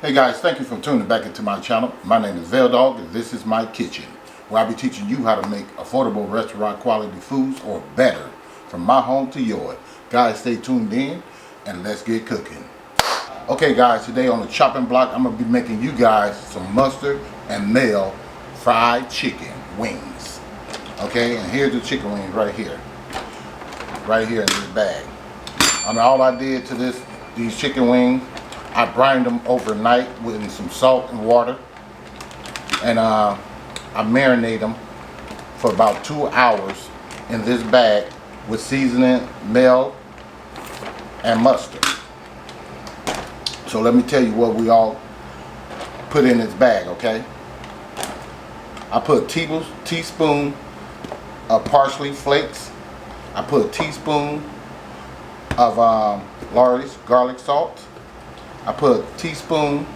Hey guys, thank you for tuning back into my channel. My name is VELDOGGS and this is my kitchen, where I'll be teaching you how to make affordable restaurant quality foods or better from my home to yours. Guys, stay tuned in and let's get cooking. Okay guys, today on the chopping block, I'm going to be making you guys some mustard and Mayo fried chicken wings. Okay, and here's the chicken wings right here. Right here in this bag. And all I did to these chicken wings, I brined them overnight with some salt and water, and I marinate them for about 2 hours in this bag with seasoning, Mayo, and mustard. So let me tell you what we all put in this bag, okay? I put a teaspoon of parsley flakes. I put a teaspoon of Lawry's garlic salt. I put a teaspoon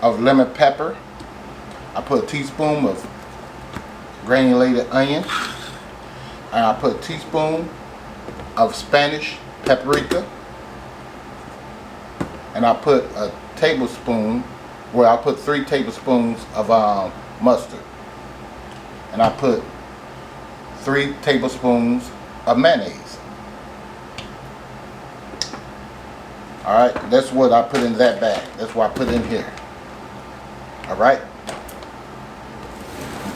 of lemon pepper. I put a teaspoon of granulated onion. And I put a teaspoon of Spanish paprika. And I put a tablespoon, well, I put 3 tablespoons of mustard. And I put 3 tablespoons of mayonnaise. Alright, that's what I put in that bag. That's what I put in here. Alright.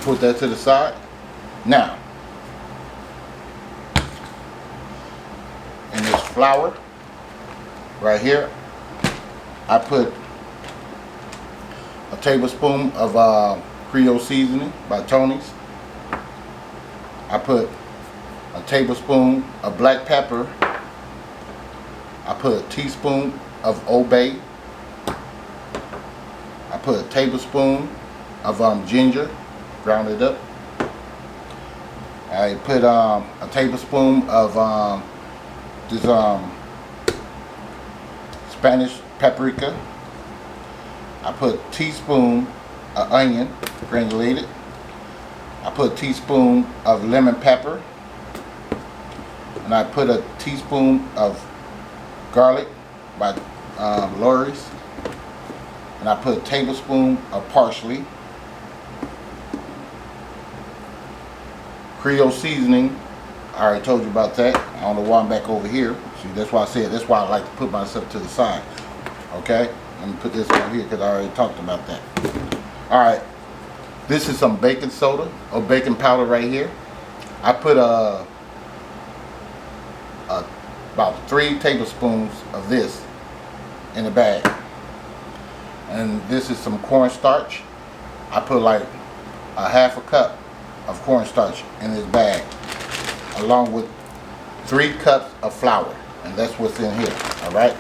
Put that to the side. Now, in this flour, right here, I put a tablespoon of Creole seasoning by Tony's. I put a tablespoon of black pepper. I put a teaspoon of Old Bay. I put a tablespoon of ginger, ground it up. I put a tablespoon of this Spanish paprika. I put a teaspoon of onion, granulated. I put a teaspoon of lemon pepper. And I put a teaspoon of garlic by Lawry's, and I put a tablespoon of parsley, Creole seasoning. I already told you about that. I don't know why I'm back over here. See, that's why I said, that's why I like to put myself to the side. Okay, let me put this over here because I already talked about that. All right, this is some baking soda or baking powder right here. I put about 3 tablespoons of this in the bag. And this is some cornstarch. I put like a ½ cup of cornstarch in this bag, along with 3 cups of flour. And that's what's in here, all right?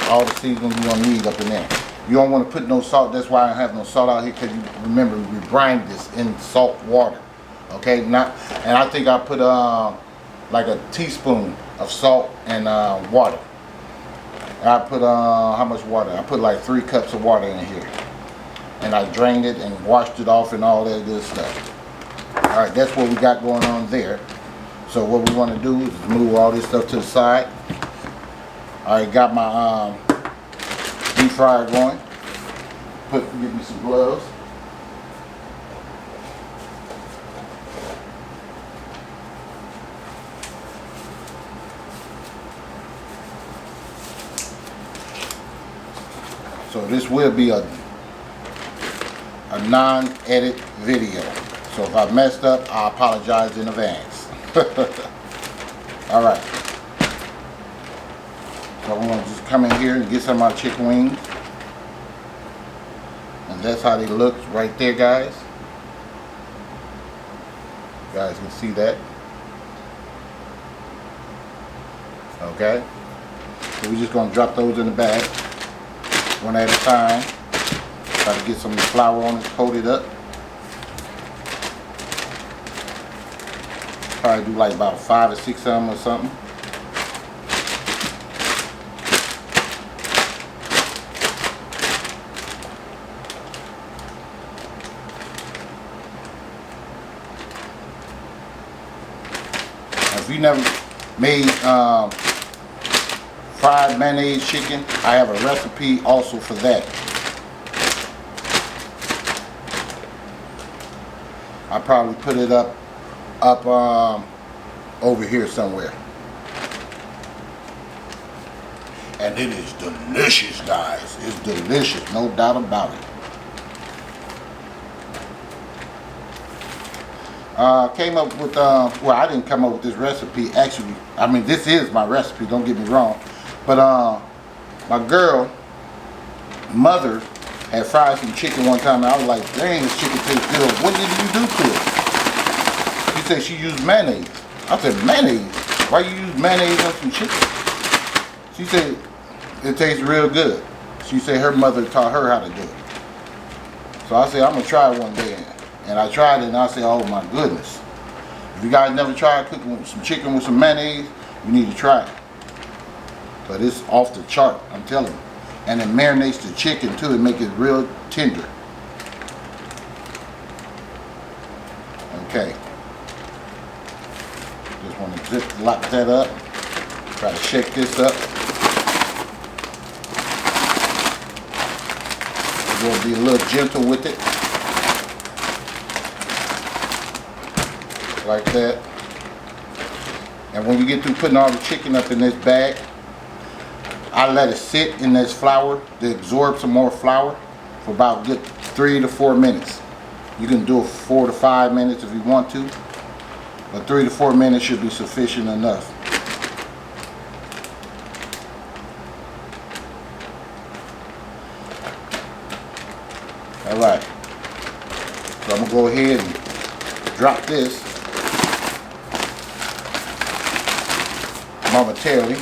All the seasoning you're gonna need up in there. You don't wanna put no salt. That's why I have no salt out here, because you remember we brined this in salt water, okay? And I think I put like a teaspoon of salt and water. And I put how much water? I put like 3 cups of water in here, and I drained it and washed it off and all that good stuff. All right, that's what we got going on there. So what we want to do is move all this stuff to the side. I got my deep fryer going. Get me some gloves. So this will be a non-edit video. So if I messed up, I apologize in advance. Alright. So I'm going to just come in here and get some of my chicken wings. And that's how they look right there, guys. You guys can see that. Okay. So we're just going to drop those in the bag, one at a time. Try to get some flour on it, coat it up. Probably do like about 5 or 6 of them or something. If you never made fried mayonnaise chicken. I have a recipe also for that. I probably put it up over here somewhere. And it is delicious, guys. It's delicious, no doubt about it. Came up with, well, I didn't come up with this recipe. Actually, I mean, this is my recipe, don't get me wrong. But my girl, mother, had fried some chicken one time, and I was like, dang, this chicken tastes good. What did you do to it? She said she used mayonnaise. I said, mayonnaise? Why you use mayonnaise on some chicken? She said, it tastes real good. She said her mother taught her how to do it. So I said, I'm going to try it one day. And I tried it, and I said, oh my goodness. If you guys never tried cooking some chicken with some mayonnaise, you need to try it. But it's off the chart, I'm telling you. And it marinates the chicken too, and make it real tender. Okay. Just want to lock that up. Try to shake this up. We're going to be a little gentle with it. Like that. And when you get through putting all the chicken up in this bag, I let it sit in this flour to absorb some more flour for about a good 3 to 4 minutes. You can do it 4 to 5 minutes if you want to, but 3 to 4 minutes should be sufficient enough. Alright, so I'm going to go ahead and drop this momentarily.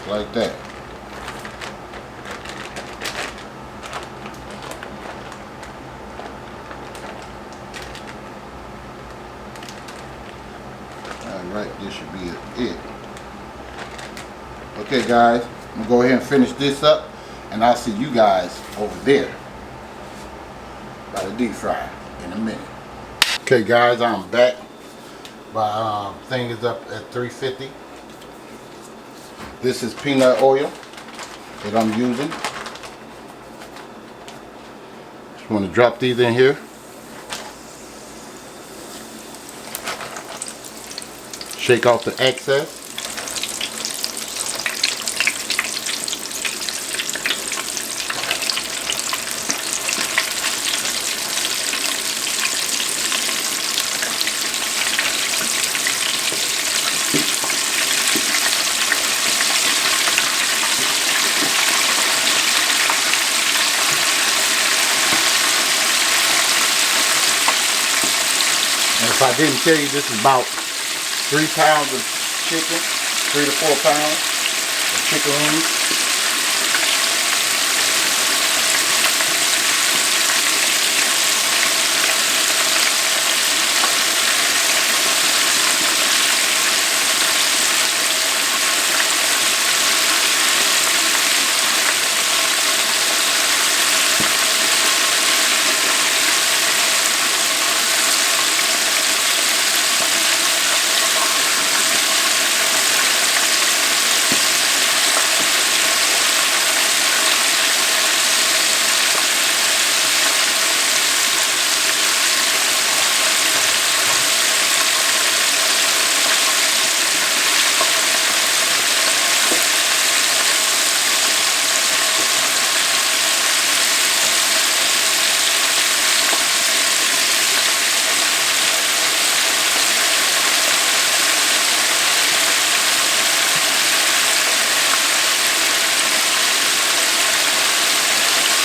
Like that. Alright, this should be it. Okay guys, I'm going to go ahead and finish this up, and I'll see you guys over there by the deep fryer in a minute. Okay guys, I'm back. My thing is up at 350. This is peanut oil that I'm using. Just want to drop these in here. Shake off the excess. If I didn't tell you, this is about 3 pounds of chicken, 3 to 4 pounds of chicken wings.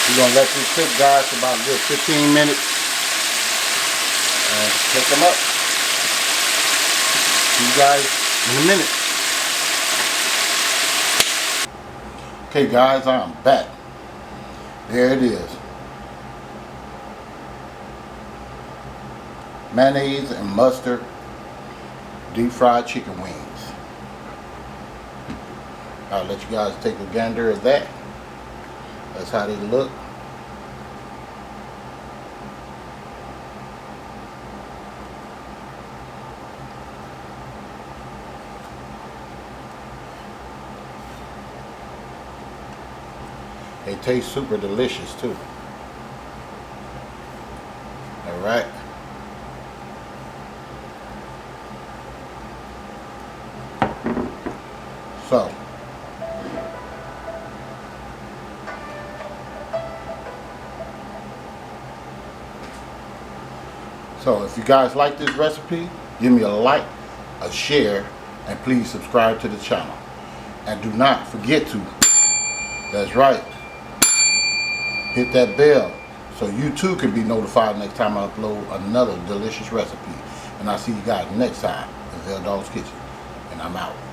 We're going to let this cook, guys, for about a good 15 minutes. And pick them up. See you guys in a minute. Okay, guys, I'm back. There it is. Mayonnaise and mustard deep fried chicken wings. I'll let you guys take a gander at that. That's how they look. They taste super delicious too. All right. So if you guys like this recipe, give me a like, a share, and please subscribe to the channel. And do not forget to, that's right, hit that bell so you too can be notified next time I upload another delicious recipe. And I'll see you guys next time in VELDOGGS Kitchen. And I'm out.